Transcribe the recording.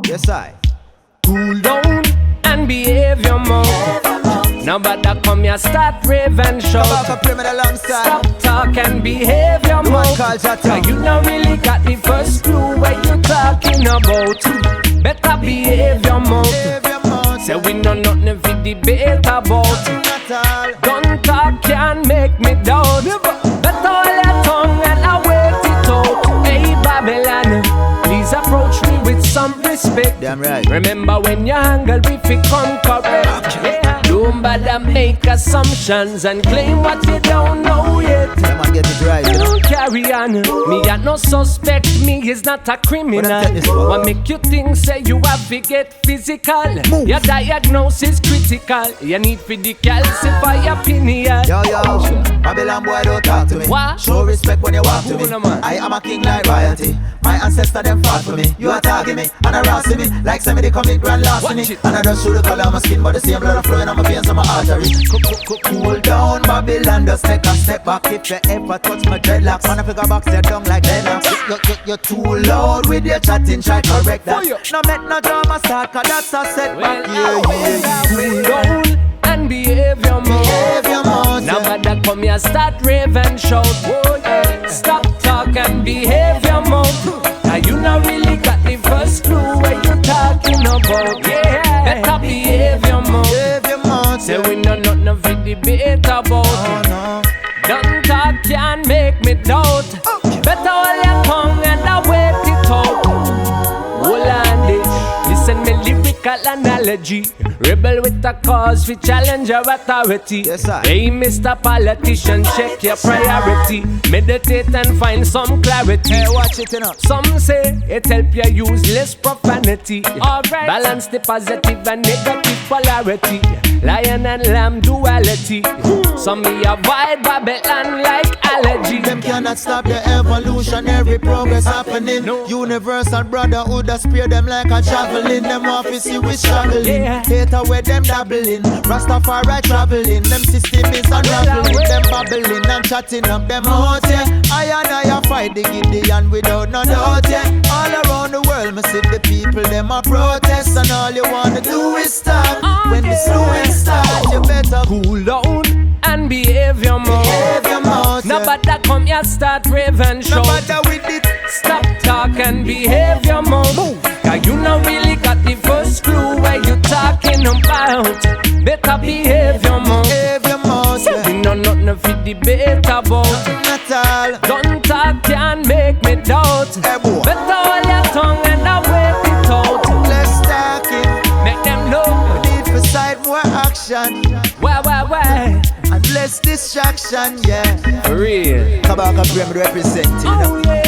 Yes, I. Cool down and behave your mouth. Now better come here, start rave and shout. Kabaka Pyramid alongside. Stop talk and behave your mouth. Now you don't really got the first clue what you talking about. Better behave your mouth. Say we know nothing for debate about. Don't talk can't make me doubt. Better hold your tongue and I wait it out. Hey Babylon, please approach me with some respect. Damn right. Remember when you're hungry, if you come correct. Yeah. Don't bother make assumptions and claim what you don't know yet. Come on, get it right. Don't carry on. Me got no suspect. Me is not a criminal. What make you think say you have to get physical? Move. Your diagnosis critical. You need to decalcify your opinion. Yo, Babylon boy, don't talk to me. What? Show respect when you walk to me. I am a king like royalty. My ancestors them fought for me. You attacking me and harassing me like somebody commit grand loss to me. And I just show the color of my skin, but the same blood flowing on my veins and my artery. Cool down, Babylon, just take a step back. If you ever touch my dreadlocks, man, I figure box your down like Lennox. You're too loud with your chatting, try to correct that. No make no drama start, cause that's a setback. Cool down and behave your mouth. Now better come here, start rave and shout. Stop talk and behave your mouth. Now you not really got the first clue what you talking about. Yeah, better behave your mouth. Say we know nothing for debate about. Don't talk can't make me doubt. Better hold your tongue and I wait it out. Hold on it. Listen me lyrical analogy. Rebel with a cause, we challenge your authority. Yes, sir. Hey, Mr. Politician, check your priority. Meditate and find some clarity. Hey, watch it, you know. Some say it help you use less profanity. Alright. Balance the positive and negative polarity. Lion and lamb duality. Some me avoid Babylon like allergy. Them cannot stop the evolutionary progress happening. No. Universal brotherhood that spear them like a javelin. Them want to see we struggling. Yeah. Hater where them dabbling. Rastafari traveling. Them system is unraveling. Them babbling and chatting up them out, yeah. I fight the Gideon without no doubt, yeah. All around the world, me see the people, them a protest. And all you wanna do is stop. When the slowing start, you better cool down and behave your mouth. No better come here, start rave and shout. No matter with it. Stop talk and behave your mouth. Cause you not really got the first clue what you talking about. Better behave your mouth. Yeah. We know nothing for debate about. Not all. Don't talk can't make me doubt. Hey, boy. Better hold your tongue and I wait it out. Let's talk it. Make them know. Need for side more action. Why? And less distraction, yeah. For real. Kabaka Pyramid representing. Oh yeah.